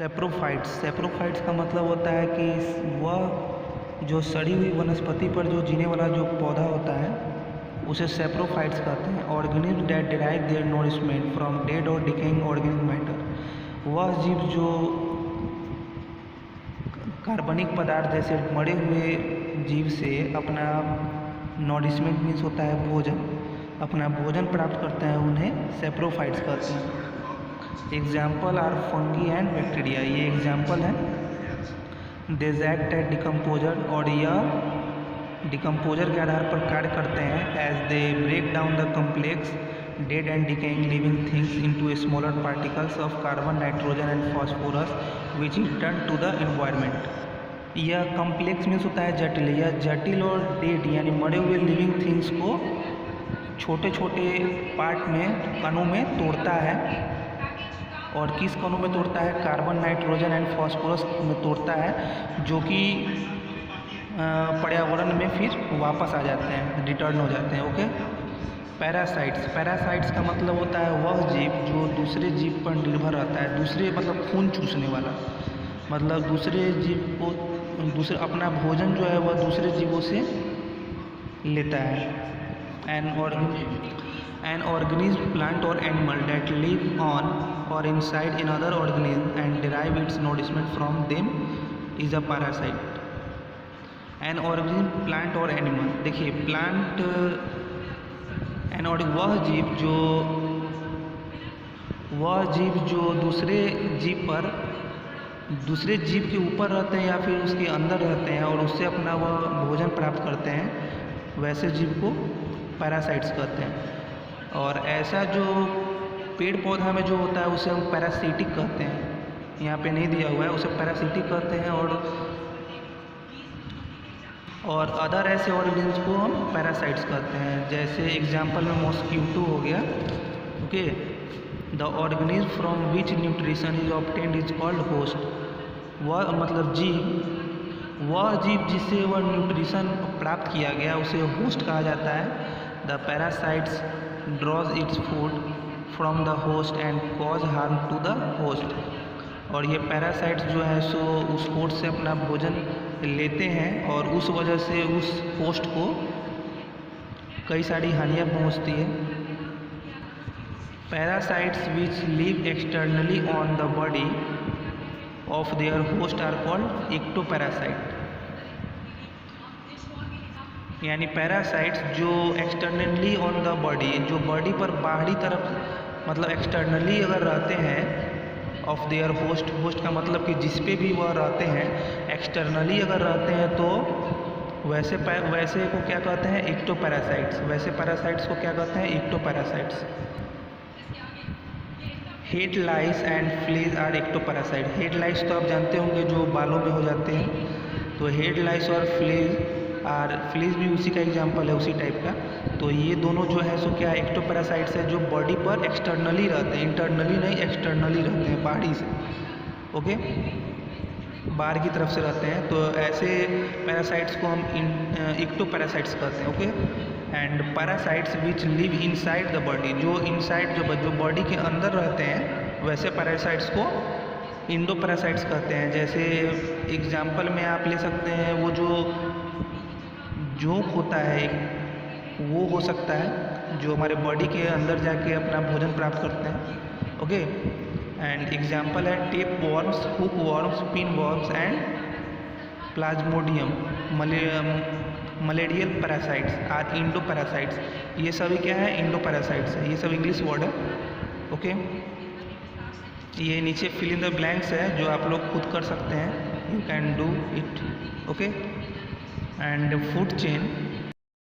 Saprophytes का मतलब होता है कि वह जो सड़ी हुई वनस्पति पर जो जीने वाला जो पौधा होता है उसे सेप्रोफाइट्स कहते हैं। Organism that derive their nourishment from dead और डिकेइंग ऑर्गेनिक मैटर, वह जीव जो कार्बनिक पदार्थ जैसे मरे हुए जीव से अपना नोरिशमेंट मीन्स होता है भोजन, अपना भोजन प्राप्त करते हैं, उन्हें सेप्रोफाइट्स कहते हैं। Example are fungi and bacteria, ये एग्जाम्पल है। दिस एक्ट एट डिकम्पोजर, और यह डिकम्पोजर के आधार पर कार्य करते हैं। As they break down the complex dead and decaying living things into smaller particles of carbon, nitrogen and phosphorus which return to the environment. यह कम्प्लेक्स मीन्स होता है जटिल, यह जटिल और डेड यानी मरे हुए लिविंग थिंग्स को छोटे छोटे पार्ट में, कणों में तोड़ता है। और किस कणों में तोड़ता है? कार्बन, नाइट्रोजन एंड फॉस्फोरस में तोड़ता है, जो कि पर्यावरण में फिर वापस आ जाते हैं, रिटर्न हो जाते हैं। ओके। पैरासाइट्स का मतलब होता है वह जीव जो दूसरे जीव पर निर्भर रहता है, दूसरे मतलब खून चूसने वाला, मतलब दूसरे जीव को, दूसरे अपना भोजन जो है वह दूसरे जीवों से लेता है। An organism, plant or animal that live on or inside another organism and derive its nourishment from them is a parasite. An organism, plant or animal, देखिए प्लांट वह जीव जो दूसरे जीव पर, दूसरे जीव के ऊपर रहते हैं या फिर उसके अंदर रहते हैं और उससे अपना वह भोजन प्राप्त करते हैं, वैसे जीव को पैरासाइट्स कहते हैं। और ऐसा जो पेड़ पौधा में जो होता है उसे हम पैरासिटिक कहते हैं, यहाँ पे नहीं दिया हुआ है, उसे पैरासिटिक कहते हैं। और अदर ऐसे ऑर्गेनिज्म को हम पैरासाइट्स कहते हैं। जैसे एग्जांपल में मॉस्किटो हो गया। Okay. The organism from which nutrition is obtained is called host, वह मतलब वह जीव जिससे वह न्यूट्रिशन प्राप्त किया गया उसे होस्ट कहा जाता है। The parasites draws its food from the host and cause harm to the host, और ये पैरासाइट्स जो है सो उस होस्ट से अपना भोजन लेते हैं और उस वजह से उस होस्ट को कई सारी हानियाँ पहुँचती है। Parasites which live externally on the body of their host are called ectoparasite, यानी पैरासाइट्स जो एक्सटर्नली ऑन द बॉडी, जो बॉडी पर बाहरी तरफ मतलब एक्सटर्नली अगर रहते हैं ऑफ देयर होस्ट का मतलब कि जिस पे भी वह रहते हैं, एक्सटर्नली अगर रहते हैं तो वैसे को क्या कहते हैं? एक्टोपैरासाइट्स। वैसे पैरासाइट्स को क्या कहते हैं? Ectoparasites. Head lice and fleas are ectoparasite. Head lice तो आप जानते होंगे जो बालों में हो जाते हैं, तो हेड लाइस और फ्लीज भी उसी का एग्जाम्पल है, उसी टाइप का। तो ये दोनों जो है सो क्या एक्टोपैरासाइट्स है, जो बॉडी पर एक्सटर्नली रहते हैं, इंटरनली नहीं एक्सटर्नली रहते हैं, बाहरी से। ओके, बाहर की तरफ से रहते हैं, तो ऐसे पैरासाइट्स को हम एक्टोपैरासाइट्स कहते हैं। Okay. And parasites which live inside the body, जो इनसाइड जो बॉडी के अंदर रहते हैं, वैसे पैरासाइट्स को इंडोपैरासाइट्स कहते हैं। जैसे एग्जाम्पल में आप ले सकते हैं, वो जो जोंक होता है वो हो सकता है, जो हमारे बॉडी के अंदर जाके अपना भोजन प्राप्त करते हैं। ओके। एंड एग्जाम्पल है tape worms, hook worms, pin worms and plasmodium malarial parasites are endoparasites. ये सभी क्या है? इंडोपैरासाइट्स है। ये सब इंग्लिश वर्ड है। ओके। ये नीचे फिल इन द ब्लैंक्स है जो आप लोग खुद कर सकते हैं, you can do it. Okay. And food chain,